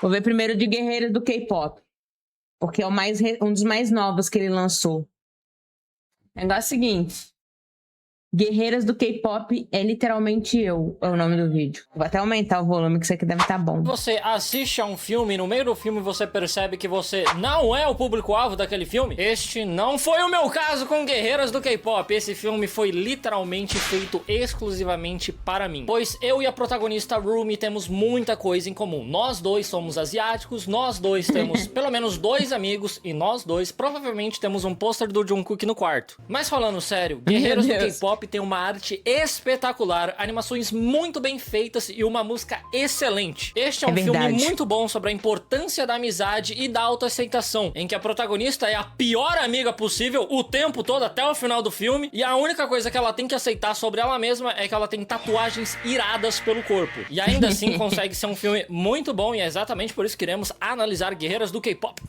Vou ver primeiro de Guerreiras do K-Pop. Porque é um dos mais novos que ele lançou. O negócio é o seguinte. Guerreiras do K-Pop é literalmente eu, é o nome do vídeo. Vou até aumentar o volume, que isso aqui deve estar bom. Você assiste a um filme e no meio do filme você percebe que você não é o público-alvo daquele filme? Este não foi o meu caso com Guerreiras do K-Pop. Esse filme foi literalmente feito exclusivamente para mim. Pois eu e a protagonista Rumi temos muita coisa em comum. Nós dois somos asiáticos, nós dois temos pelo menos 2 amigos e nós dois provavelmente temos um pôster do Jungkook no quarto. Mas falando sério, Guerreiras do K-Pop tem uma arte espetacular, animações muito bem feitas e uma música excelente. Este é um filme muito bom sobre a importância da amizade e da autoaceitação, em que a protagonista é a pior amiga possível o tempo todo até o final do filme, e a única coisa que ela tem que aceitar sobre ela mesma é que ela tem tatuagens iradas pelo corpo. E ainda assim consegue ser um filme muito bom, e é exatamente por isso que iremos analisar Guerreiras do K-Pop.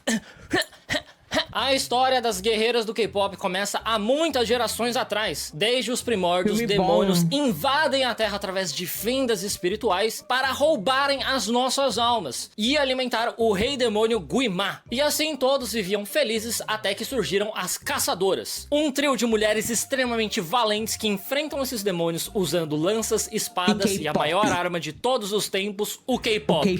A história das guerreiras do K-pop começa há muitas gerações atrás. Desde os primórdios, demônios invadem a Terra através de fendas espirituais para roubarem as nossas almas e alimentar o rei demônio Guimá. E assim todos viviam felizes até que surgiram as caçadoras. Um trio de mulheres extremamente valentes que enfrentam esses demônios usando lanças, espadas e a maior arma de todos os tempos, o K-pop.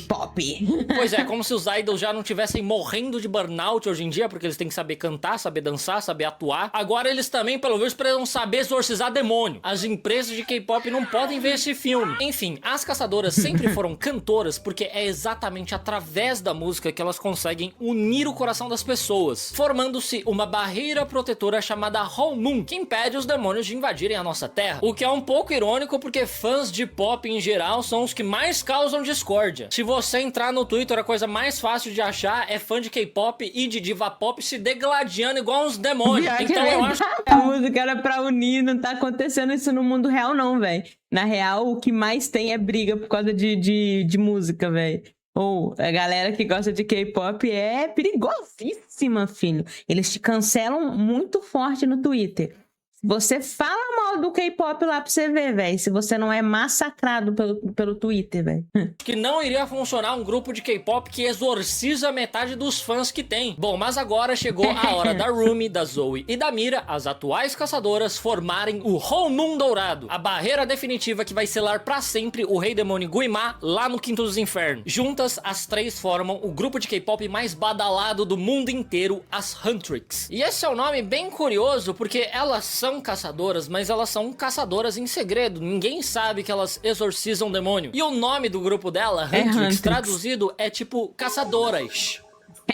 Pois é, como se os idols já não tivessem morrendo de burnout hoje em dia, porque eles têm que saber cantar, saber dançar, saber atuar. Agora eles também, pelo visto, precisam saber exorcizar demônio. As empresas de K-pop não podem ver esse filme. Enfim, as caçadoras sempre foram cantoras porque é exatamente através da música que elas conseguem unir o coração das pessoas, formando-se uma barreira protetora chamada Holmun, que impede os demônios de invadirem a nossa terra. O que é um pouco irônico porque fãs de pop em geral são os que mais causam discórdia. Se você entrar no Twitter, a coisa mais fácil de achar é fã de K-pop e de diva pop se degladiando igual uns demônios. Então eu acho que a música era pra unir, não tá acontecendo isso no mundo real não, velho. Na real, o que mais tem é briga por causa de música, velho. Ou a galera que gosta de K-pop é perigosíssima, filho. Eles te cancelam muito forte no Twitter. Você fala mal do K-pop lá pra você ver, velho. Se você não é massacrado pelo Twitter, velho. Que não iria funcionar um grupo de K-pop que exorciza metade dos fãs que tem. Bom, mas agora chegou a hora da Rumi, da Zoe e da Mira, as atuais caçadoras, formarem o Holmun Dourado, a barreira definitiva que vai selar pra sempre o rei demônio Guimá lá no Quinto dos Infernos. Juntas, as três formam o grupo de K-pop mais badalado do mundo inteiro, as Huntrix. E esse é um nome bem curioso porque elas são caçadoras, mas elas são caçadoras em segredo. Ninguém sabe que elas exorcizam demônio. E o nome do grupo dela, Huntrix, traduzido é tipo caçadoras,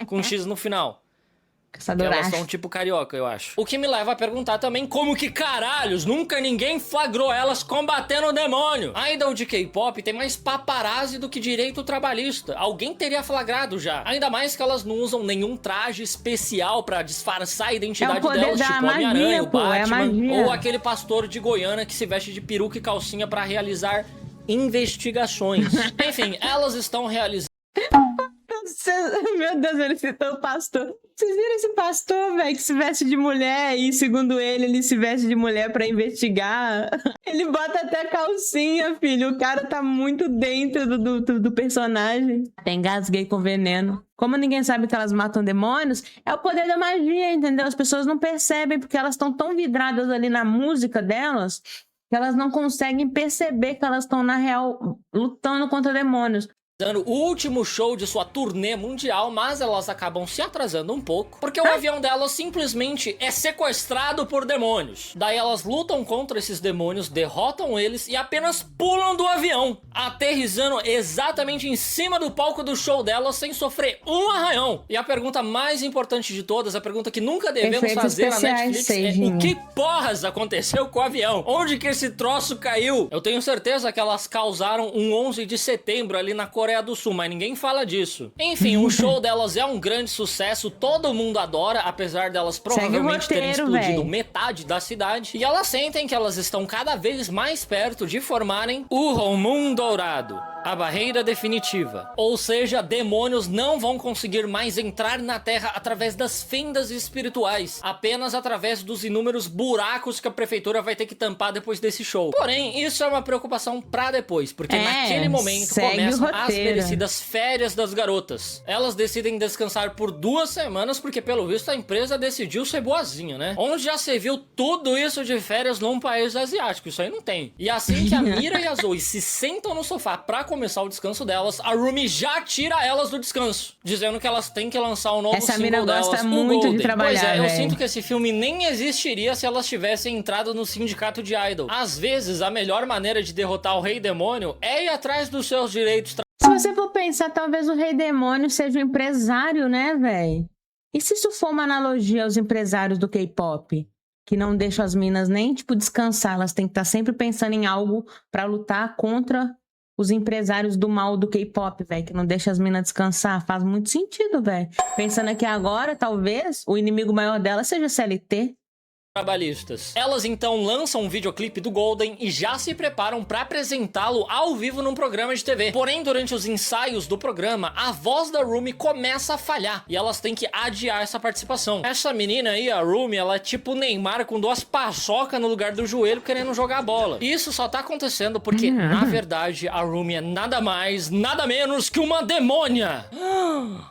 com X no final. Elas são tipo carioca, eu acho. O que me leva a perguntar também como que caralhos nunca ninguém flagrou elas combatendo o demônio. A idol de K-pop tem mais paparazzi do que direito trabalhista. Alguém teria flagrado já. Ainda mais que elas não usam nenhum traje especial pra disfarçar a identidade delas, tipo Homem-Aranha, o Batman, ou aquele pastor de Goiânia que se veste de peruca e calcinha pra realizar investigações. Enfim, elas estão realizando... Meu Deus, ele citou o pastor. Vocês viram esse pastor, velho, que se veste de mulher e, segundo ele se veste de mulher pra investigar? Ele bota até calcinha, filho. O cara tá muito dentro do personagem. Até engasguei com veneno. Como ninguém sabe que elas matam demônios, é o poder da magia, entendeu? As pessoas não percebem porque elas estão tão vidradas ali na música delas que elas não conseguem perceber que elas estão, na real, lutando contra demônios. Dando o último show de sua turnê mundial, mas elas acabam se atrasando um pouco, porque o avião delas simplesmente é sequestrado por demônios. Daí elas lutam contra esses demônios, derrotam eles e apenas pulam do avião, aterrissando exatamente em cima do palco do show delas sem sofrer um arranhão. E a pergunta mais importante de todas, a pergunta que nunca devemos fazer na Netflix é: o que porras aconteceu com o avião? Onde que esse troço caiu? Eu tenho certeza que elas causaram um 11 de setembro ali na Coreia do Sul, mas ninguém fala disso. Enfim, o show delas é um grande sucesso, todo mundo adora, apesar delas provavelmente terem explodido metade da cidade, e elas sentem que elas estão cada vez mais perto de formarem o Holmun Dourado, a barreira definitiva. Ou seja, demônios não vão conseguir mais entrar na Terra através das fendas espirituais, apenas através dos inúmeros buracos que a prefeitura vai ter que tampar depois desse show. Porém, isso é uma preocupação pra depois, porque naquele momento começam as merecidas férias das garotas. Elas decidem descansar por 2 semanas, porque pelo visto a empresa decidiu ser boazinha, né? Onde já se viu tudo isso de férias num país asiático, isso aí não tem. E assim que a Mira e a Zoe se sentam no sofá pra começar o descanso delas, a Rumi já tira elas do descanso, dizendo que elas têm que lançar o novo single delas, gosta muito Golden. de trabalhar, pois é, eu véio. sinto que esse filme nem existiria se elas tivessem entrado no sindicato de idol. Às vezes, a melhor maneira de derrotar o Rei Demônio é ir atrás dos seus direitos. Se você for pensar, talvez o Rei Demônio seja um empresário, né, velho? E se isso for uma analogia aos empresários do K-pop? Que não deixam as minas nem, tipo, descansar. Elas têm que estar sempre pensando em algo pra lutar contra os empresários do mal do K-pop, velho. Que não deixam as minas descansar. Faz muito sentido, velho. Pensando que agora, talvez, o inimigo maior dela seja CLT. Trabalhistas. Elas então lançam um videoclipe do Golden e já se preparam pra apresentá-lo ao vivo num programa de TV. Porém, durante os ensaios do programa, a voz da Rumi começa a falhar e elas têm que adiar essa participação. Essa menina aí, a Rumi, ela é tipo Neymar com 2 paçocas no lugar do joelho querendo jogar bola. E isso só tá acontecendo porque, na verdade, a Rumi é nada mais, nada menos que uma demônia.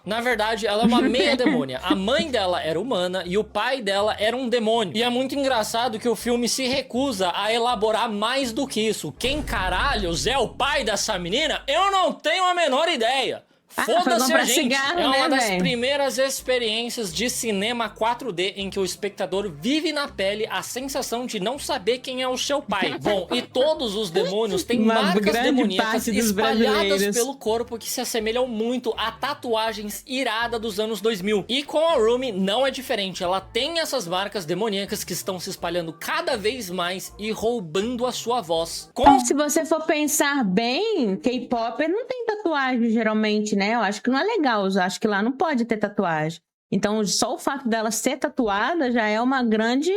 Na verdade, ela é uma meia demônia. A mãe dela era humana e o pai dela era um demônio. E é muito engraçado que o filme se recusa a elaborar mais do que isso. Quem caralhos é o pai dessa menina? Eu não tenho a menor ideia. Foda-se a gente. Cigarro, é uma né, das véio? primeiras experiências de cinema 4D em que o espectador vive na pele a sensação de não saber quem é o seu pai. Bom, e todos os demônios têm Uma marcas grande demoníacas parte dos espalhadas brasileiros. pelo corpo que se assemelham muito a tatuagens iradas dos anos 2000. E com a Rumi não é diferente. Ela tem essas marcas demoníacas que estão se espalhando cada vez mais e roubando a sua voz. Se você for pensar bem, K-pop não tem tatuagem geralmente, né? Eu acho que não é legal. Eu acho que lá não pode ter tatuagem. Então, só o fato dela ser tatuada já é um grande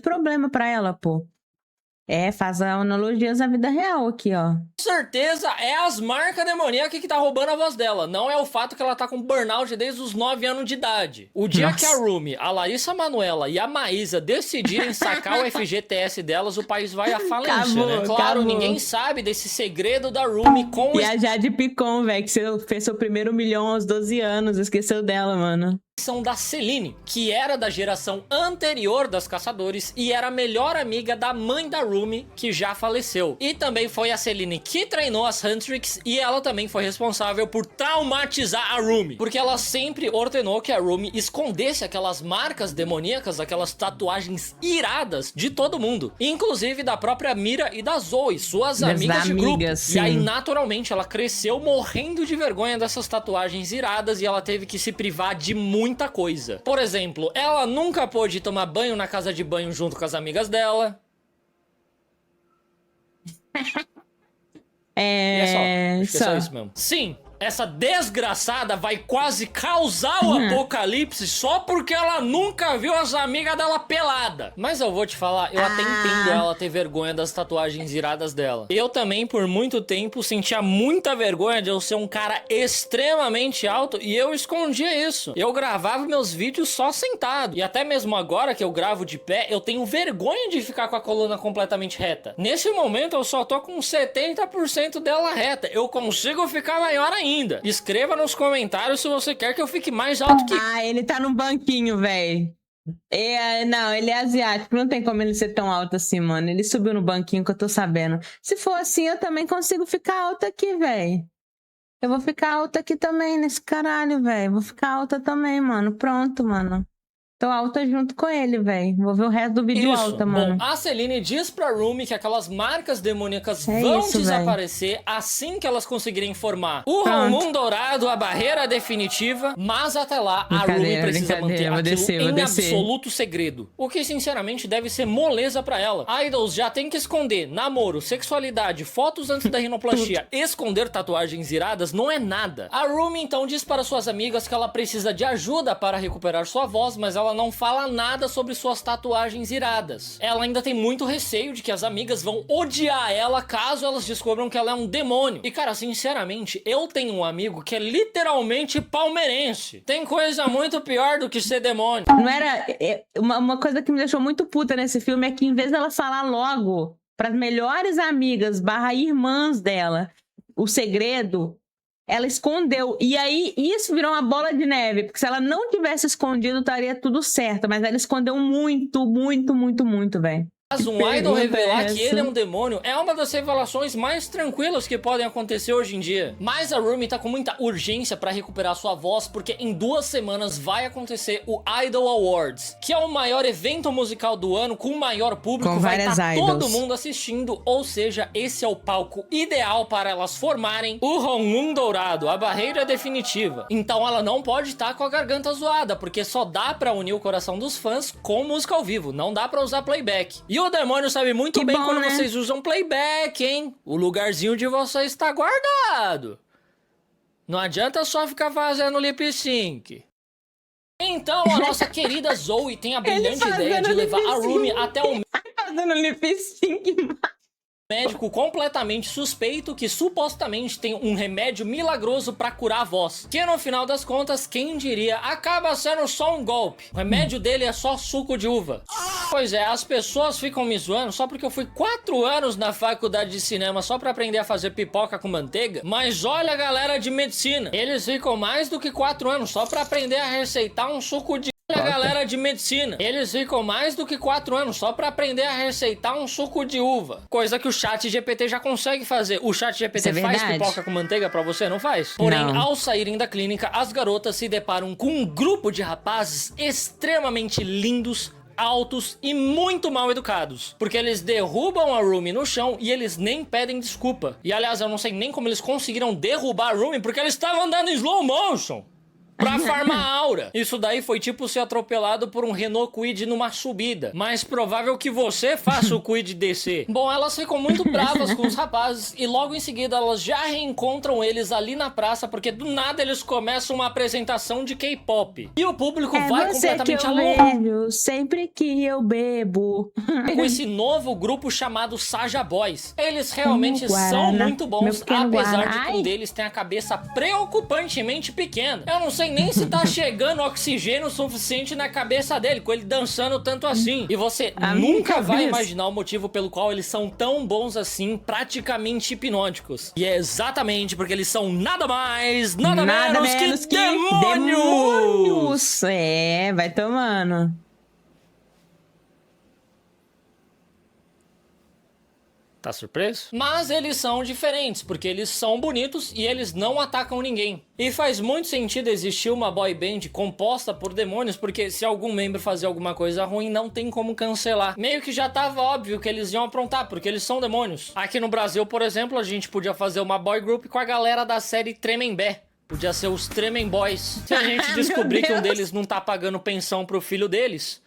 problema pra ela, pô. Faz analogias à vida real aqui, ó. Com certeza é as marcas demoníacas que tá roubando a voz dela. Não é o fato que ela tá com burnout desde os 9 anos de idade. O dia que a Rumi, a Larissa Manoela e a Maísa decidirem sacar o FGTS delas, o país vai à falência, né? Claro, ninguém sabe desse segredo da Rumi com E a Jade Picon, velho, que fez seu primeiro milhão aos 12 anos. Esqueceu dela, mano. São da Celine, que era da geração anterior das Caçadores e era a melhor amiga da mãe da Rumi, que já faleceu. E também foi a Celine que treinou as Huntrix e ela também foi responsável por traumatizar a Rumi, porque ela sempre ordenou que a Rumi escondesse aquelas marcas demoníacas, aquelas tatuagens iradas de todo mundo, inclusive da própria Mira e da Zoe, suas amigas de grupo. Sim. E aí, naturalmente, ela cresceu morrendo de vergonha dessas tatuagens iradas e ela teve que se privar de muita coisa. Por exemplo, ela nunca pôde tomar banho na casa de banho junto com as amigas dela. E é só. Acho que é só isso mesmo. Sim. Essa desgraçada vai quase causar o apocalipse só porque ela nunca viu as amigas dela pelada. Mas eu vou te falar, eu até entendo ela ter vergonha das tatuagens iradas dela. Eu também, por muito tempo, sentia muita vergonha de eu ser um cara extremamente alto e eu escondia isso. Eu gravava meus vídeos só sentado. E até mesmo agora que eu gravo de pé, eu tenho vergonha de ficar com a coluna completamente reta. Nesse momento, eu só tô com 70% dela reta. Eu consigo ficar maior ainda. Escreva nos comentários se você quer que eu fique mais alto que... Ele tá num banquinho, velho. Não, ele é asiático. Não tem como ele ser tão alto assim, mano. Ele subiu no banquinho que eu tô sabendo. Se for assim, eu também consigo ficar alta aqui, velho. Eu vou ficar alta aqui também, nesse caralho, velho. Vou ficar alta também, mano. Pronto, mano. Tô alta junto com ele, velho. Vou ver o resto do vídeo alta, mano. Bom, a Celine diz pra Rumi que aquelas marcas demoníacas vão desaparecer assim que elas conseguirem formar o Ramon Dourado, a barreira definitiva. Mas até lá, a Rumi precisa manter aquilo em absoluto segredo. O que, sinceramente, deve ser moleza pra ela. Idols já tem que esconder namoro, sexualidade, fotos antes da rinoplastia, esconder tatuagens iradas não é nada. A Rumi, então, diz para suas amigas que ela precisa de ajuda para recuperar sua voz, mas ela ela não fala nada sobre suas tatuagens iradas. Ela ainda tem muito receio de que as amigas vão odiar ela caso elas descubram que ela é um demônio. E cara, sinceramente, eu tenho um amigo que é literalmente palmeirense. Tem coisa muito pior do que ser demônio. Não era... Uma coisa que me deixou muito puta nesse filme é que em vez dela falar logo pras melhores amigas / irmãs dela o segredo, ela escondeu. E aí, isso virou uma bola de neve. Porque se ela não tivesse escondido, estaria tudo certo. Mas ela escondeu muito, muito, muito, muito, velho. Mas um idol revelar que ele é um demônio é uma das revelações mais tranquilas que podem acontecer hoje em dia. Mas a Rumi tá com muita urgência pra recuperar sua voz, porque em 2 semanas vai acontecer o Idol Awards, que é o maior evento musical do ano, com o maior público, com vai estar idols. todo mundo assistindo, ou seja, esse é o palco ideal para elas formarem o Honmun Dourado, a barreira definitiva. Então ela não pode estar com a garganta zoada, porque só dá pra unir o coração dos fãs com música ao vivo, não dá pra usar playback. E o demônio sabe muito bem quando vocês usam playback, hein? O lugarzinho de vocês está guardado. Não adianta só ficar fazendo lip sync. Então a nossa querida Zoe tem a brilhante ideia de levar a Rumi até o fazendo lip sync. médico completamente suspeito que supostamente tem um remédio milagroso pra curar a voz. Que no final das contas, quem diria, acaba sendo só um golpe. O remédio dele é só suco de uva. Pois é, as pessoas ficam me zoando só porque eu fui 4 anos na faculdade de cinema só pra aprender a fazer pipoca com manteiga. Mas olha a galera de medicina, eles ficam mais do que 4 anos só pra aprender a receitar um suco de... Olha a galera de medicina, eles ficam mais do que 4 anos só pra aprender a receitar um suco de uva. Coisa que o chat GPT já consegue fazer. O chat GPT faz pipoca com manteiga pra você, não faz? Porém, ao saírem da clínica, as garotas se deparam com um grupo de rapazes extremamente lindos, altos e muito mal educados, porque eles derrubam a Rumi no chão e eles nem pedem desculpa. E aliás, eu não sei nem como eles conseguiram derrubar a Rumi, porque eles estavam andando em slow motion pra farmar aura. Isso daí foi tipo ser atropelado por um Renault Kwid numa subida. Mais provável que você faça o Kwid descer. Bom, elas ficam muito bravas com os rapazes e logo em seguida elas já reencontram eles ali na praça, porque do nada eles começam uma apresentação de K-pop. E o público vai completamente louco. Sempre que eu bebo. Com esse novo grupo chamado Saja Boys. Eles realmente são muito bons, apesar de que um deles tem a cabeça preocupantemente pequena. Eu não sei nem se tá chegando oxigênio suficiente na cabeça dele, com ele dançando tanto assim. E você nunca vai imaginar o motivo pelo qual eles são tão bons assim, praticamente hipnóticos. E é exatamente porque eles são nada mais, nada menos que demônios! É, vai tomando. Tá surpreso? Mas eles são diferentes, porque eles são bonitos e eles não atacam ninguém. E faz muito sentido existir uma boy band composta por demônios, porque se algum membro fazer alguma coisa ruim, não tem como cancelar. Meio que já tava óbvio que eles iam aprontar, porque eles são demônios. Aqui no Brasil, por exemplo, a gente podia fazer uma boy group com a galera da série Tremembé. Podia ser os Tremem Boys. Se a gente descobrir que um deles não tá pagando pensão pro filho deles,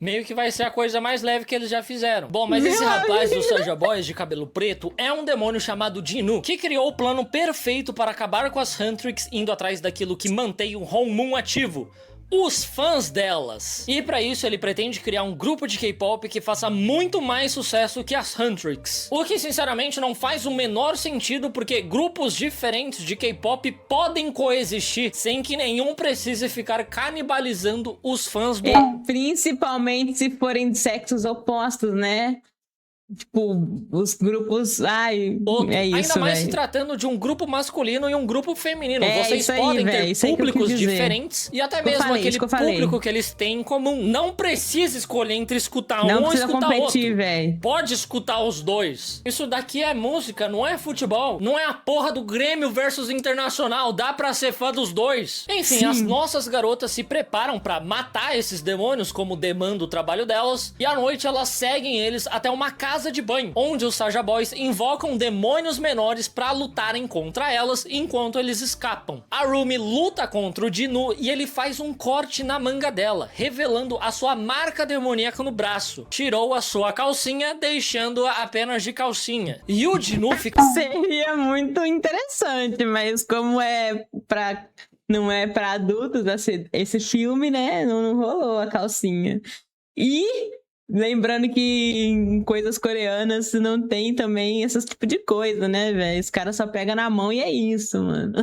meio que vai ser a coisa mais leve que eles já fizeram. Bom, mas esse rapaz do Saja Boys de cabelo preto é um demônio chamado Dinu, que criou o plano perfeito para acabar com as Huntrix, indo atrás daquilo que mantém o Honmun ativo: os fãs delas. E pra isso ele pretende criar um grupo de K-pop que faça muito mais sucesso que as Huntrix. O que sinceramente não faz o menor sentido, porque grupos diferentes de K-pop podem coexistir sem que nenhum precise ficar canibalizando os fãs do... Principalmente se forem de sexos opostos, né? Tipo, os grupos... Ai, é isso, ainda mais véio. se tratando de um grupo masculino e um grupo feminino. É, vocês podem ter públicos diferentes e até mesmo aquele público que eles têm em comum. Não precisa escolher entre escutar um ou escutar outro. Véio. Pode escutar os dois. Isso daqui é música, não é futebol. Não é a porra do Grêmio versus Internacional. Dá pra ser fã dos dois. Enfim, as nossas garotas se preparam pra matar esses demônios, como demanda o trabalho delas. E à noite elas seguem eles até uma casa de banho, onde os Saja Boys invocam demônios menores pra lutarem contra elas enquanto eles escapam. A Rumi luta contra o Dinu e ele faz um corte na manga dela, revelando a sua marca demoníaca no braço. Tirou a sua calcinha, deixando-a apenas de calcinha. E o Dinu fica... Seria muito interessante, mas como é pra não é pra adultos esse filme, né? Não rolou a calcinha. E lembrando que em coisas coreanas não tem também esse tipo de coisa, né, velho? Os caras só pegam na mão e é isso, mano.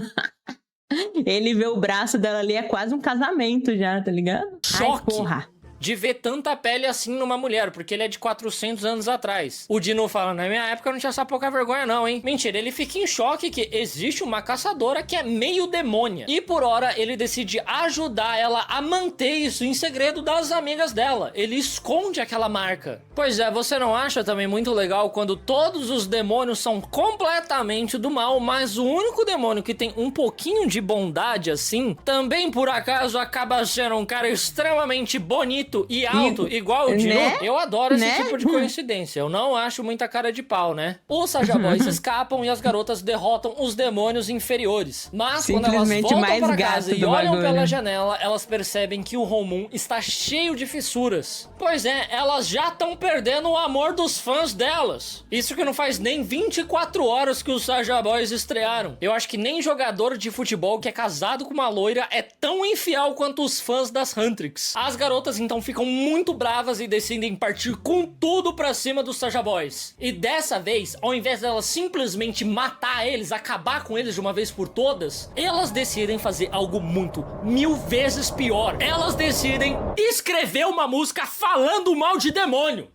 Ele vê o braço dela ali, é quase um casamento já, tá ligado? Choque. Ai, porra. De ver tanta pele assim numa mulher, porque ele é de 400 anos atrás. O Dinu fala, na minha época não tinha essa pouca vergonha não, hein? Mentira, ele fica em choque que existe uma caçadora que é meio demônia. E por hora ele decide ajudar ela a manter isso em segredo das amigas dela. Ele esconde aquela marca. Pois é, você não acha também muito legal quando todos os demônios são completamente do mal, mas o único demônio que tem um pouquinho de bondade assim, também por acaso acaba sendo um cara extremamente bonito e alto, igual o Dinu, né? Eu adoro esse tipo de coincidência. Eu não acho muita cara de pau, né? Os Saja Boys escapam e as garotas derrotam os demônios inferiores. Mas quando elas voltam para casa e olham pela janela, elas percebem que o Romum está cheio de fissuras. Pois é, elas já estão perdendo o amor dos fãs delas. Isso que não faz nem 24 horas que os Saja Boys estrearam. Eu acho que nem jogador de futebol que é casado com uma loira é tão infiel quanto os fãs das Huntrix. As garotas então ficam muito bravas e decidem partir com tudo pra cima dos Saja Boys. E dessa vez, ao invés delas simplesmente matar eles, acabar com eles de uma vez por todas, elas decidem fazer algo muito, 1000 vezes pior. Elas decidem escrever uma música falando mal de demônio.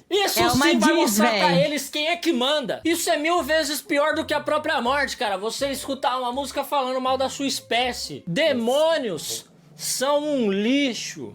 Isso sim vai mostrar pra eles quem é que manda. Isso é 1000 vezes pior do que a própria morte, cara. Você escutar uma música falando mal da sua espécie. Demônios são um lixo.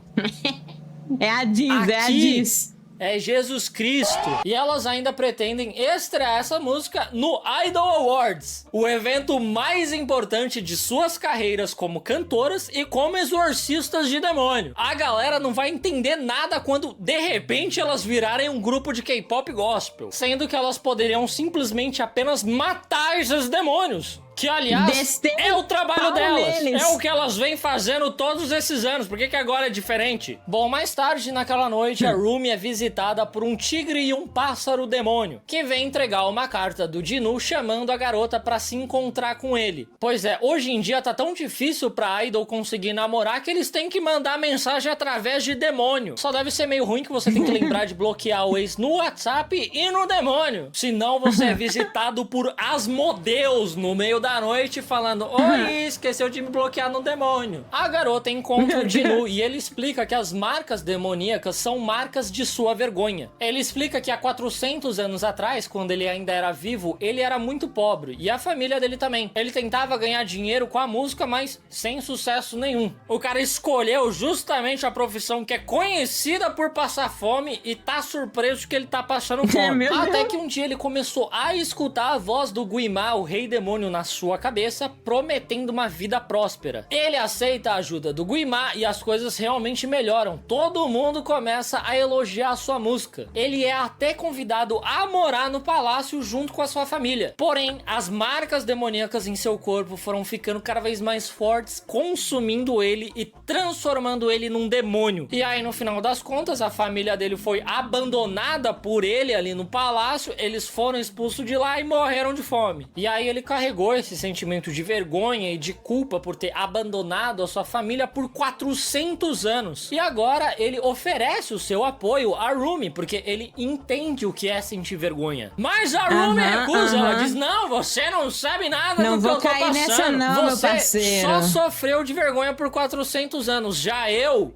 É a Diz, é a Diz. É Jesus Cristo. E elas ainda pretendem estrear essa música no Idol Awards, o evento mais importante de suas carreiras como cantoras e como exorcistas de demônio. A galera não vai entender nada quando, de repente, elas virarem um grupo de K-pop gospel, sendo que elas poderiam simplesmente apenas matar esses demônios. Que, aliás, é o trabalho delas. Neles. É o que elas vêm fazendo todos esses anos. Por que agora é diferente? Bom, mais tarde, naquela noite, a Rumi é visitada por um tigre e um pássaro demônio, que vem entregar uma carta do Dinu chamando a garota pra se encontrar com ele. Pois é, hoje em dia tá tão difícil pra idol conseguir namorar que eles têm que mandar mensagem através de demônio. Só deve ser meio ruim que você tem que lembrar de bloquear o ex no WhatsApp e no demônio. Senão você é visitado por Asmodeus no meio da noite falando: oi, esqueceu de me bloquear no demônio. A garota encontra o Dinu e ele explica que as marcas demoníacas são marcas de sua vergonha. Ele explica que há 400 anos atrás, quando ele ainda era vivo, ele era muito pobre e a família dele também. Ele tentava ganhar dinheiro com a música, mas sem sucesso nenhum. O cara escolheu justamente a profissão que é conhecida por passar fome e tá surpreso que ele tá passando fome. Até que um dia ele começou a escutar a voz do Guimá, o rei demônio, na sua cabeça, prometendo uma vida próspera. Ele aceita a ajuda do Guimá e as coisas realmente melhoram. Todo mundo começa a elogiar a sua música. Ele é até convidado a morar no palácio junto com a sua família. Porém, as marcas demoníacas em seu corpo foram ficando cada vez mais fortes, consumindo ele e transformando ele num demônio. E aí, no final das contas, a família dele foi abandonada por ele ali no palácio, eles foram expulsos de lá e morreram de fome. E aí ele carregou esse sentimento de vergonha e de culpa por ter abandonado a sua família por 400 anos. E agora ele oferece o seu apoio a Rumi, porque ele entende o que é sentir vergonha. Mas a Rumi recusa, ela diz: não, você não sabe nada do que eu tô passando. Nessa não, você meu parceiro. só sofreu de vergonha por 400 anos. Já eu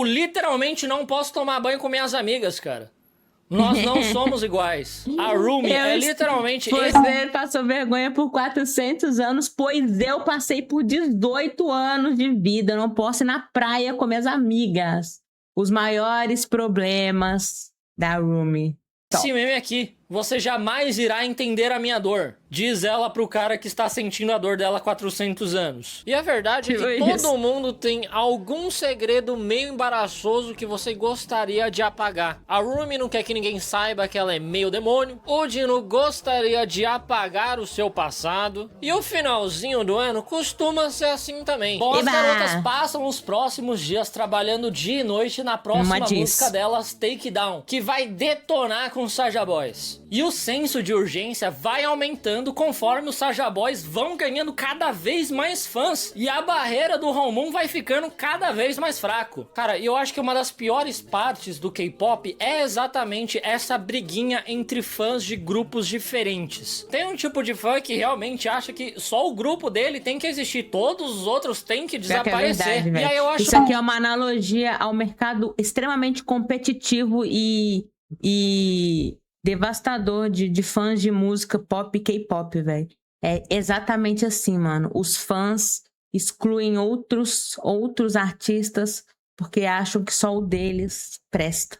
literalmente não posso tomar banho com minhas amigas, cara. Nós não somos iguais. A Rumi é literalmente... Você passou vergonha por 400 anos, pois eu passei por 18 anos de vida. Eu não posso ir na praia com minhas amigas. Os maiores problemas da Rumi. Esse meme aqui, você jamais irá entender a minha dor, diz ela pro cara que está sentindo a dor dela há 400 anos. E a verdade é que todo mundo tem algum segredo meio embaraçoso que você gostaria de apagar. A Rumi não quer que ninguém saiba que ela é meio demônio. O Dinu gostaria de apagar o seu passado. E o finalzinho do ano costuma ser assim também. Bom, as garotas passam os próximos dias trabalhando dia e noite na próxima música delas, Take Down, que vai detonar com os Saja Boys. fãs. E o senso de urgência vai aumentando conforme os Saja Boys vão ganhando cada vez mais fãs. E a barreira do Hong vai ficando cada vez mais fraco. Cara, eu acho que uma das piores partes do K-pop é exatamente essa briguinha entre fãs de grupos diferentes. Tem um tipo de fã que realmente acha que só o grupo dele tem que existir, todos os outros têm que desaparecer. É verdade, e aí eu acho... Isso aqui é uma analogia ao mercado extremamente competitivo e devastador de fãs de música pop e K-pop, velho. É exatamente assim, mano. Os fãs excluem outros artistas porque acham que só o deles presta.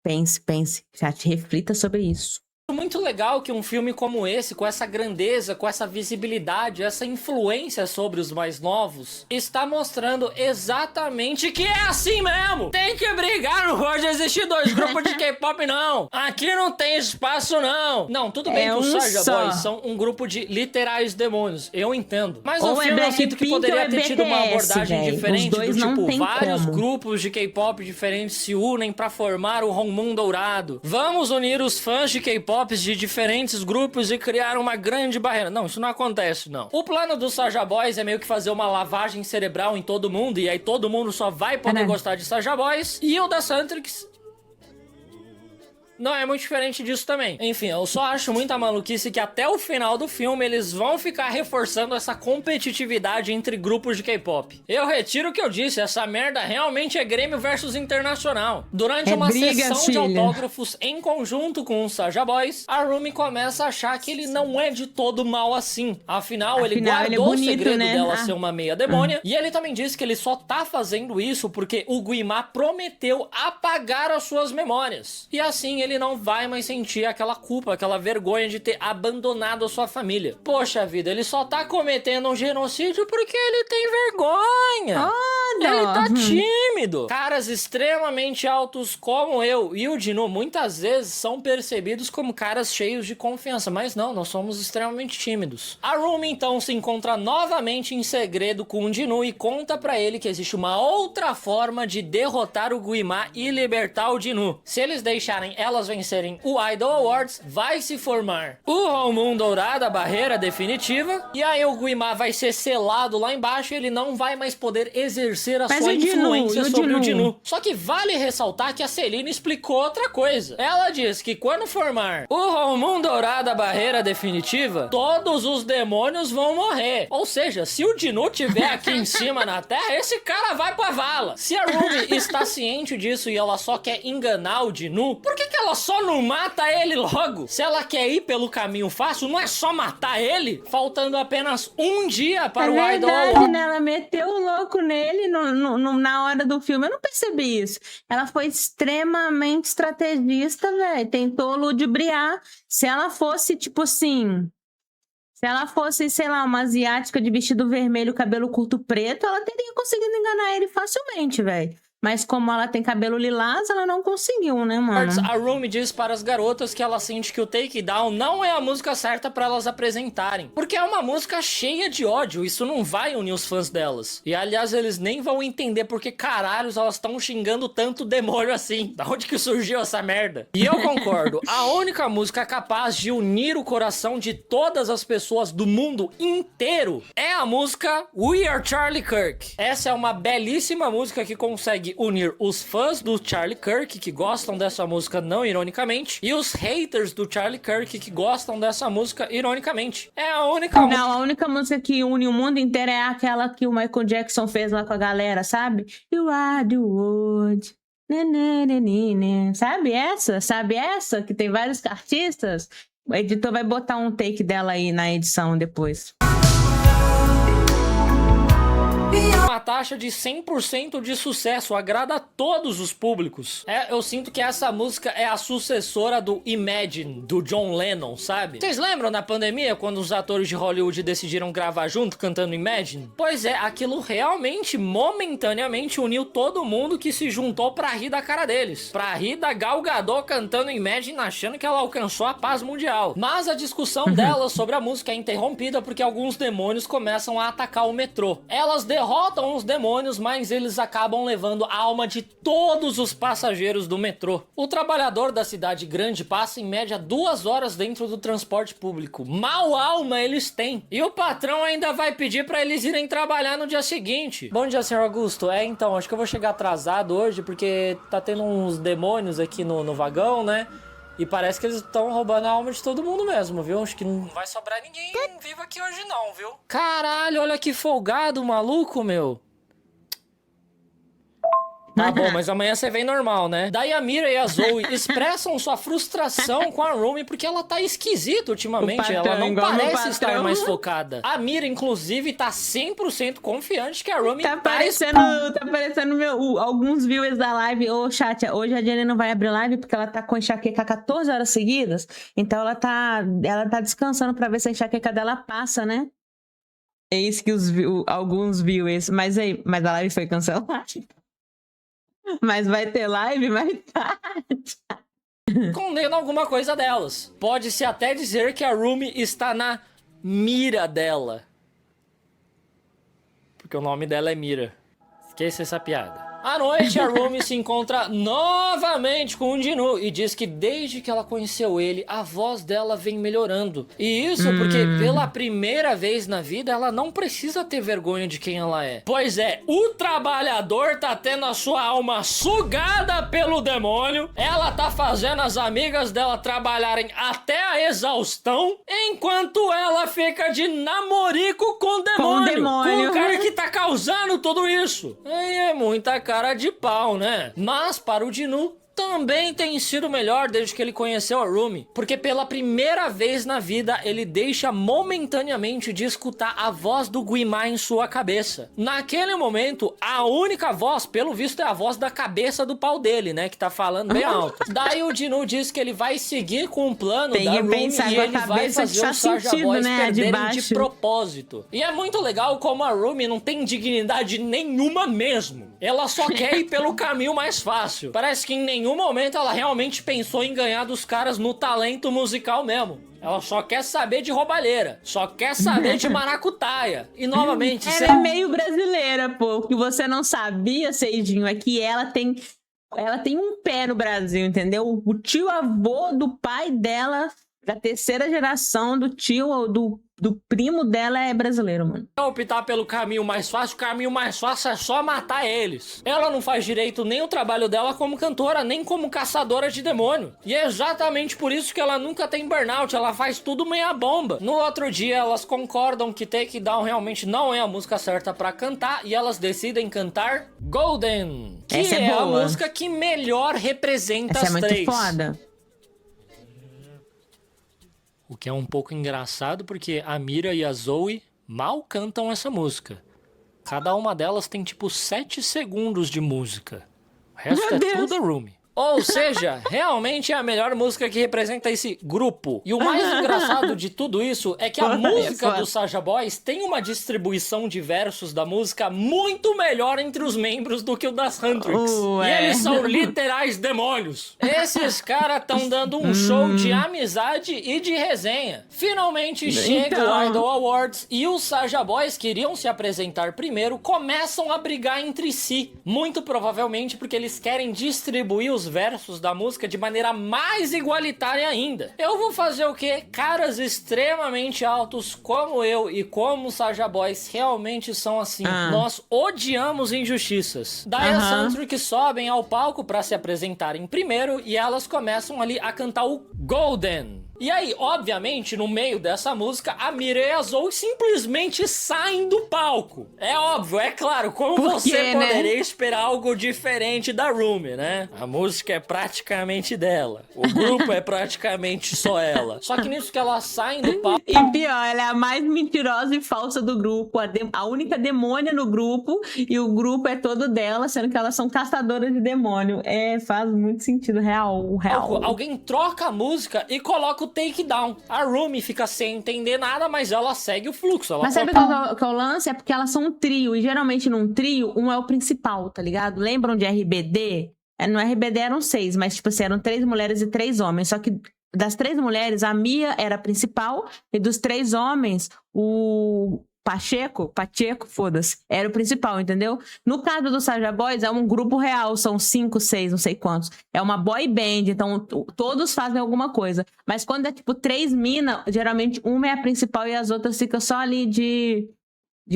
Pense. Já te reflita sobre isso. Muito legal que um filme como esse, com essa grandeza, com essa visibilidade, essa influência sobre os mais novos, está mostrando exatamente que é assim mesmo. Tem que brigar, não pode existir dois grupos de K-pop, não. Aqui não tem espaço, não. Não, tudo bem que os Saja Boys são um grupo de literais demônios, eu entendo. Mas o filme eu sinto que poderia ter tido uma abordagem diferente, do tipo, vários grupos de K-pop diferentes se unem pra formar o Hongmun Dourado. Vamos unir os fãs de K-pop de diferentes grupos e criar uma grande barreira. Não, isso não acontece, não. O plano dos Saja Boys é meio que fazer uma lavagem cerebral em todo mundo, e aí todo mundo só vai poder gostar de Saja Boys. E o da Santrix não é muito diferente disso também. Enfim, eu só acho muita maluquice que até o final do filme eles vão ficar reforçando essa competitividade entre grupos de K-pop. Eu retiro o que eu disse, essa merda realmente é Grêmio versus Internacional. Durante uma sessão de autógrafos em conjunto com os Saja Boys, a Rumi começa a achar que ele não é de todo mal assim. Afinal ele guardou o segredo dela ser uma meia demônia, e ele também disse que ele só tá fazendo isso porque o Guimá prometeu apagar as suas memórias. E assim ele não vai mais sentir aquela culpa, aquela vergonha de ter abandonado a sua família. Poxa vida, ele só tá cometendo um genocídio porque ele tem vergonha. Ele tá tímido. Caras extremamente altos como eu e o Jinu muitas vezes são percebidos como caras cheios de confiança, mas não, nós somos extremamente tímidos. A Rumi então se encontra novamente em segredo com o Jinu e conta pra ele que existe uma outra forma de derrotar o Guimá e libertar o Jinu. Se eles deixarem elas vencerem o Idol Awards, vai se formar o Hongmun Dourado, a barreira definitiva, e aí o Guimá vai ser selado lá embaixo e ele não vai mais poder exercer a sua influência sobre o Jinu. Só que vale ressaltar que a Celina explicou outra coisa. Ela diz que quando formar o Hongmun Dourado, a barreira definitiva, todos os demônios vão morrer. Ou seja, se o Jinu tiver aqui em cima na Terra, esse cara vai pra vala. Se a Ruby está ciente disso e ela só quer enganar o Jinu, por que ela só não mata ele logo? Se ela quer ir pelo caminho fácil, não é só matar ele? Faltando apenas um dia para o Idol Awards. Né? Ela meteu o louco nele na hora do filme. Eu não percebi isso. Ela foi extremamente estrategista, velho. Tentou ludibriar. Se ela fosse, tipo assim... Se ela fosse, sei lá, uma asiática de vestido vermelho, cabelo curto preto, ela teria conseguido enganar ele facilmente, velho. Mas como ela tem cabelo lilás, ela não conseguiu, né, mano? A Rumi diz para as garotas que ela sente que o Take Down não é a música certa para elas apresentarem. Porque é uma música cheia de ódio, isso não vai unir os fãs delas. E aliás, eles nem vão entender porque caralhos elas estão xingando tanto demônio assim. Da onde que surgiu essa merda? E eu concordo, a única música capaz de unir o coração de todas as pessoas do mundo inteiro é a música We Are Charlie Kirk. Essa é uma belíssima música que consegue unir os fãs do Charlie Kirk, que gostam dessa música não ironicamente, e os haters do Charlie Kirk, que gostam dessa música ironicamente. É a única música... Não, a única música que une o mundo inteiro é aquela que o Michael Jackson fez lá com a galera, sabe? You are the world. Sabe essa? Sabe essa? Que tem vários artistas? O editor vai botar um take dela aí na edição depois. Uma taxa de 100% de sucesso, agrada a todos os públicos. Eu sinto que essa música é a sucessora do Imagine, do John Lennon, sabe? Vocês lembram na pandemia, quando os atores de Hollywood decidiram gravar junto, cantando Imagine? Pois é, aquilo realmente, momentaneamente, uniu todo mundo que se juntou pra rir da cara deles. Pra rir da Gal Gadot cantando Imagine, achando que ela alcançou a paz mundial. Mas a discussão dela sobre a música é interrompida porque alguns demônios começam a atacar o metrô. Elas derrotam os demônios, mas eles acabam levando a alma de todos os passageiros do metrô. O trabalhador da cidade grande passa em média 2 horas dentro do transporte público. Mal alma eles têm. E o patrão ainda vai pedir pra eles irem trabalhar no dia seguinte. Bom dia, senhor Augusto. Então, acho que eu vou chegar atrasado hoje porque tá tendo uns demônios aqui no vagão, né? E parece que eles estão roubando a alma de todo mundo mesmo, viu? Acho que não vai sobrar ninguém vivo aqui hoje não, viu? Caralho, olha que folgado, maluco, meu. Tá bom, mas amanhã você vem normal, né? Daí a Mira e a Zoe expressam sua frustração com a Rumi porque ela tá esquisita ultimamente. Ela não parece estar mais focada. A Mira, inclusive, tá 100% confiante que a Rumi tá aparecendo alguns viewers da live. Ô, chat, hoje a Jenny não vai abrir live porque ela tá com enxaqueca 14 horas seguidas. Então ela tá descansando pra ver se a enxaqueca dela passa, né? É isso que alguns viewers... Mas a live foi cancelada. Mas vai ter live mais tarde. Escondendo alguma coisa delas. Pode-se até dizer que a Rumi está na mira dela. Porque o nome dela é Mira. Esqueça essa piada. À noite, a Rumi se encontra novamente com o Jinu e diz que desde que ela conheceu ele, a voz dela vem melhorando. E isso porque pela primeira vez na vida, ela não precisa ter vergonha de quem ela é. Pois é, o trabalhador tá tendo a sua alma sugada pelo demônio, ela tá fazendo as amigas dela trabalharem até a exaustão, enquanto ela fica de namorico com o demônio. Com o cara que tá causando tudo isso. E é muita cara de pau, né? Mas para o Jinu também tem sido melhor desde que ele conheceu a Rumi, porque pela primeira vez na vida ele deixa momentaneamente de escutar a voz do Guimá em sua cabeça. Naquele momento, a única voz, pelo visto, é a voz da cabeça do pau dele, né? Que tá falando bem alto. Daí o Jinu diz que ele vai seguir com o plano da Rumi e ele vai fazer os Saja Boys perderem de propósito. E é muito legal como a Rumi não tem dignidade nenhuma mesmo. Ela só quer ir pelo caminho mais fácil. Parece que em nenhum momento ela realmente pensou em ganhar dos caras no talento musical mesmo. Ela só quer saber de roubalheira. Só quer saber de maracutaia. E novamente... Ela é meio brasileira, pô. O que você não sabia, Seijinho, é que ela tem um pé no Brasil, entendeu? O tio-avô do pai dela, da terceira geração do tio, do primo dela é brasileiro, mano. Optar pelo caminho mais fácil, o caminho mais fácil é só matar eles. Ela não faz direito nem o trabalho dela como cantora, nem como caçadora de demônio. E é exatamente por isso que ela nunca tem burnout, ela faz tudo meia bomba. No outro dia, elas concordam que Take Down realmente não é a música certa pra cantar, e elas decidem cantar Golden, que é a música que melhor representa as três. Essa é muito foda. O que é um pouco engraçado porque a Mira e a Zoe mal cantam essa música. Cada uma delas tem tipo 7 segundos de música. O resto é tudo a Rumi. Ou seja, realmente é a melhor música que representa esse grupo. E o mais engraçado de tudo isso é que a música dos Saja Boys tem uma distribuição de versos da música muito melhor entre os membros do que o das Huntrix. E eles são literais demônios. Esses caras estão dando um show de amizade e de resenha. Finalmente chega o Idol Awards e os Saja Boys, que iriam se apresentar primeiro, começam a brigar entre si. Muito provavelmente porque eles querem distribuir os versos da música de maneira mais igualitária ainda. Eu vou fazer o quê? Caras extremamente altos como eu e como os Saja Boys realmente são assim. Nós odiamos injustiças. Daí as Huntrix sobem ao palco para se apresentarem primeiro e elas começam ali a cantar o Golden. E aí, obviamente, no meio dessa música, a Mira e a Zoe simplesmente saem do palco. É óbvio, é claro, como você poderia esperar algo diferente da Rumi, né? A música é praticamente dela. O grupo é praticamente só ela. Só que nisso que elas saem do palco... E pior, ela é a mais mentirosa e falsa do grupo. A única demônia no grupo. E o grupo é todo dela, sendo que elas são caçadoras de demônio. Faz muito sentido, real. Alguém troca a música e coloca o Take Down. A Rumi fica sem entender nada, mas ela segue o fluxo. Mas sabe qual é o lance? É porque elas são um trio. E geralmente num trio, um é o principal, tá ligado? Lembram de RBD? No RBD eram 6, mas tipo assim, eram 3 mulheres e 3 homens. Só que das 3 mulheres, a Mia era a principal. E dos 3 homens, o Pacheco, foda-se, era o principal, entendeu? No caso do Saja Boys, é um grupo real, são 5, 6, não sei quantos. É uma boy band, então todos fazem alguma coisa. Mas quando é tipo 3 minas, geralmente uma é a principal e as outras ficam só ali de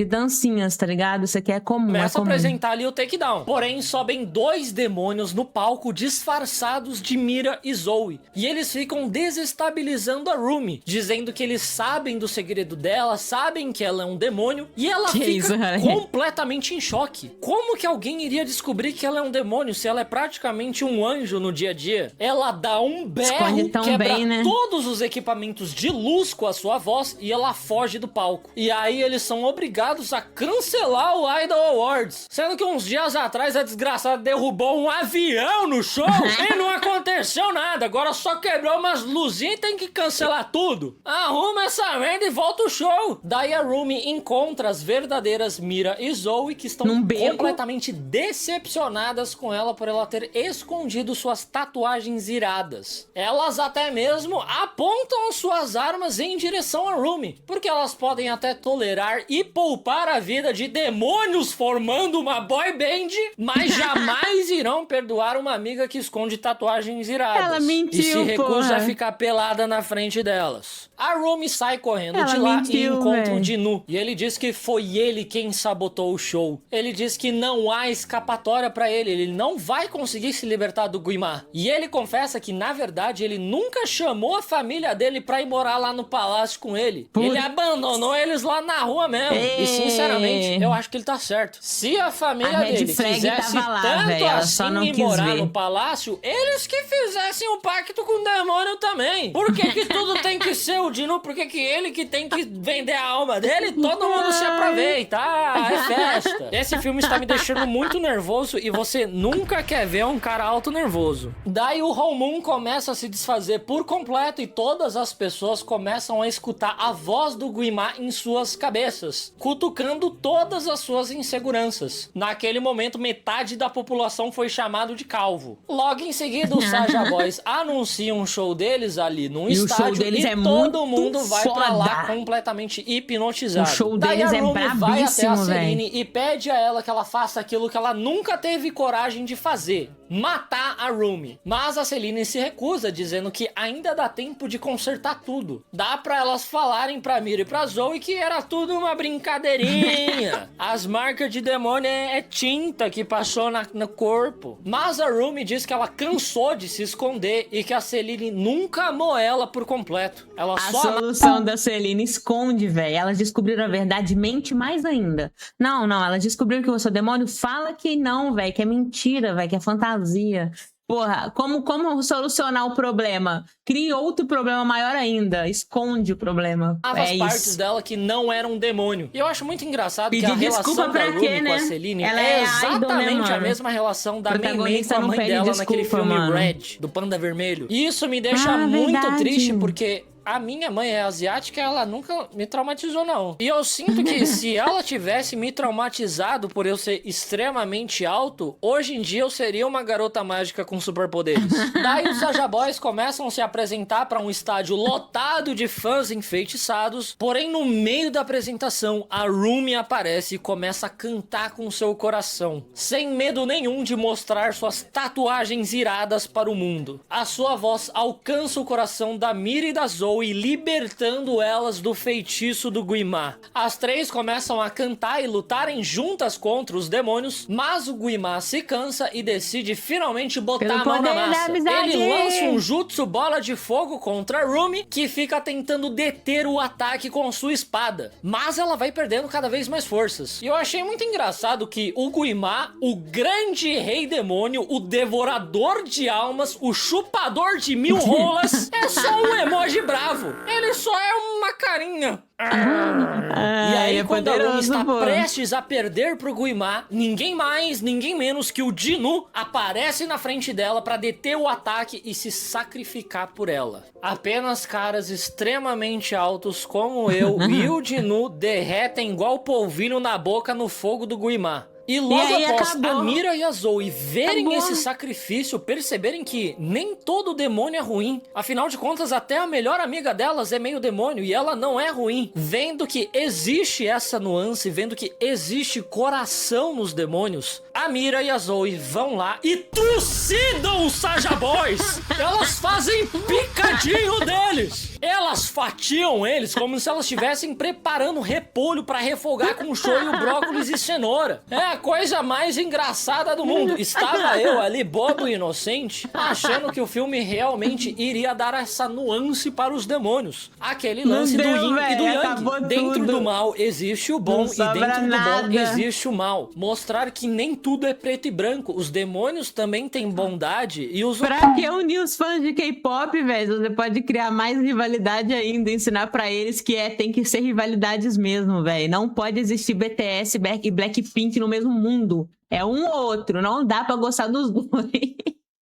dancinhas, tá ligado? Isso aqui é comum. Começa a apresentar ali o takedown. Porém, sobem 2 demônios no palco disfarçados de Mira e Zoe. E eles ficam desestabilizando a Rumi, dizendo que eles sabem do segredo dela, sabem que ela é um demônio. E ela fica completamente em choque. Como que alguém iria descobrir que ela é um demônio se ela é praticamente um anjo no dia a dia? Ela dá um berro, quebra todos os equipamentos de luz com a sua voz e ela foge do palco. E aí eles são obrigados a cancelar o Idol Awards. Sendo que uns dias atrás a desgraçada derrubou um avião no show e não aconteceu nada. Agora só quebrou umas luzinhas e tem que cancelar tudo. Arruma essa merda e volta o show. Daí a Rumi encontra as verdadeiras Mira e Zoe, que estão completamente decepcionadas com ela por ela ter escondido suas tatuagens iradas. Elas até mesmo apontam suas armas em direção a Rumi, porque elas podem até tolerar e poupar a vida de demônios formando uma boy band, mas jamais irão perdoar uma amiga que esconde tatuagens iradas. Ela mentiu, e se recusa a ficar pelada na frente delas. A Rumi sai correndo de lá e encontra o Dinu. E ele diz que foi ele quem sabotou o show. Ele diz que não há escapatória pra ele. Ele não vai conseguir se libertar do Guimá. E ele confessa que, na verdade, ele nunca chamou a família dele pra ir morar lá no palácio com ele. Ele abandonou eles lá na rua mesmo. E sinceramente, eu acho que ele tá certo. Se a família dele quisesse tanto assim ir morar no palácio, eles que fizessem um pacto com o demônio também. Por que tudo tem que ser o Dinu? Por que ele que tem que vender a alma dele? Todo mundo se aproveita. É festa. Esse filme está me deixando muito nervoso e você nunca quer ver um cara alto nervoso. Daí o Whole Moon começa a se desfazer por completo e todas as pessoas começam a escutar a voz do Guimá em suas cabeças, cutucando todas as suas inseguranças. Naquele momento, metade da população foi chamado de calvo. Logo em seguida, os Saja Boys anunciam um show deles ali num estádio e todo mundo vai pra lá completamente hipnotizado. O show deles é brabíssimo, vai até a Celine e pede a ela que ela faça aquilo que ela nunca teve coragem de fazer: matar a Rumi. Mas a Celine se recusa, dizendo que ainda dá tempo de consertar tudo. Dá pra elas falarem pra Mira e pra Zoe que era tudo uma brincadeirinha. As marcas de demônio é tinta que passou no corpo. Mas a Rumi diz que ela cansou de se esconder e que a Celine nunca amou ela por completo. Ela a solução da Celine esconde, velho. Elas descobriram a verdade, mente mais ainda. Não, elas descobriram que você é demônio, fala que não, velho, que é mentira, velho, que é fantasia. Porra, como solucionar o problema? Cria outro problema maior ainda. Esconde o problema. As partes dela que não eram um demônio. E eu acho muito engraçado que a relação da Rumi com a Celine é exatamente a mesma relação da Mei com a mãe dela naquele filme Red, do Panda Vermelho. E isso me deixa muito triste, porque a minha mãe é asiática, ela nunca me traumatizou, não. E eu sinto que se ela tivesse me traumatizado por eu ser extremamente alto, hoje em dia eu seria uma garota mágica com superpoderes. Daí os Saja Boys começam a se apresentar para um estádio lotado de fãs enfeitiçados, porém no meio da apresentação, a Rumi aparece e começa a cantar com seu coração, sem medo nenhum de mostrar suas tatuagens iradas para o mundo. A sua voz alcança o coração da Mira e da Zoe, e libertando elas do feitiço do Guimá. As três começam a cantar e lutarem juntas contra os demônios, mas o Guimá se cansa e decide finalmente botar a mão na massa. Ele lança um jutsu bola de fogo contra a Rumi, que fica tentando deter o ataque com sua espada, mas ela vai perdendo cada vez mais forças. E eu achei muito engraçado que o Guimá, o grande rei demônio, o devorador de almas, o chupador de 1000 rolas, é só um emoji bravo. Ele só é uma carinha. E aí, quando a Rumi está prestes a perder pro Guimá, ninguém mais, ninguém menos que o Dinu aparece na frente dela para deter o ataque e se sacrificar por ela. Apenas caras extremamente altos como eu e o Dinu derretem igual polvilho na boca no fogo do Guimá. E logo aí após acabou. a Mira e a Zoe verem Acabou. esse sacrifício, perceberem que nem todo demônio é ruim. Afinal de contas, até a melhor amiga delas é meio demônio e ela não é ruim. Vendo que existe essa nuance, vendo que existe coração nos demônios, a Mira e a Zoe vão lá e trucidam os Saja Boys. Elas fazem picadinho deles. Elas fatiam eles como se elas estivessem preparando repolho pra refogar com shoyu, brócolis e cenoura. É a coisa mais engraçada do mundo. Estava eu ali, bobo e inocente, achando que o filme realmente iria dar essa nuance para os demônios. Aquele lance do yin e do yang. Dentro do mal existe o bom e dentro do bom existe o mal. Mostrar que nem tudo é preto e branco. Os demônios também têm bondade e os... Pra que unir os fãs de K-pop, velho? Você pode criar mais rivalidade ainda, ensinar pra eles que tem que ser rivalidades mesmo, velho. Não pode existir BTS e Blackpink no mesmo mundo. É um ou outro, não dá pra gostar dos dois.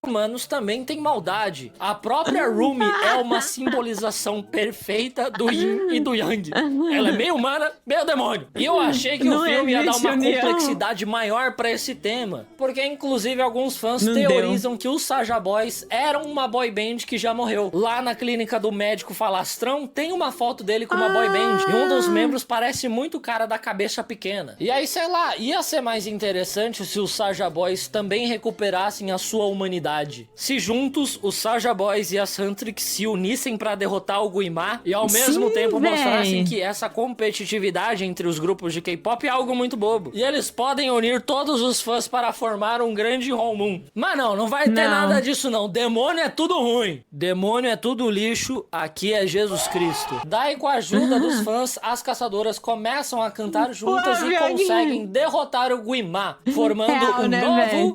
Humanos também tem maldade. A própria Rumi é uma simbolização perfeita do yin e do yang. Ela é meio humana, meio demônio. E eu achei que o filme ia dar uma complexidade maior pra esse tema. Porque, inclusive, alguns fãs teorizam que os Saja Boys eram uma boy band que já morreu. Lá na clínica do médico falastrão, tem uma foto dele com uma boy band. E um dos membros parece muito o cara da cabeça pequena. E aí, sei lá, ia ser mais interessante se os Saja Boys também recuperassem a sua humanidade. Se juntos, os Saja Boys e as Huntrix se unissem pra derrotar o Guimá e ao mesmo tempo mostrassem que essa competitividade entre os grupos de K-pop é algo muito bobo. E eles podem unir todos os fãs para formar um grande Homun. Mas não vai ter nada disso não. Demônio é tudo ruim. Demônio é tudo lixo. Aqui é Jesus Cristo. Daí, com a ajuda dos fãs, as caçadoras começam a cantar juntas e conseguem derrotar o Guimá, formando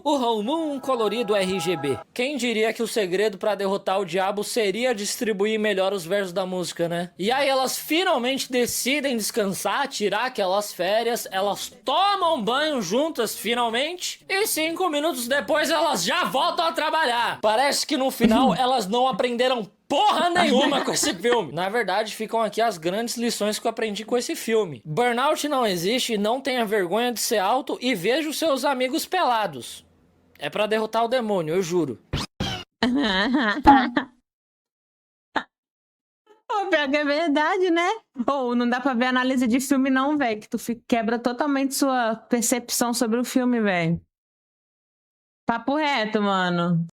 o Homun colorido RGB. Quem diria que o segredo pra derrotar o diabo seria distribuir melhor os versos da música, né? E aí elas finalmente decidem descansar, tirar aquelas férias, elas tomam banho juntas finalmente e 5 minutos depois elas já voltam a trabalhar. Parece que no final elas não aprenderam porra nenhuma com esse filme. Na verdade, ficam aqui as grandes lições que eu aprendi com esse filme. Burnout não existe, não tenha vergonha de ser alto e veja os seus amigos pelados. É pra derrotar o demônio, eu juro. Pior que é verdade, né? Ou não dá pra ver análise de filme não, velho. Que tu quebra totalmente sua percepção sobre o filme, velho. Papo reto, mano.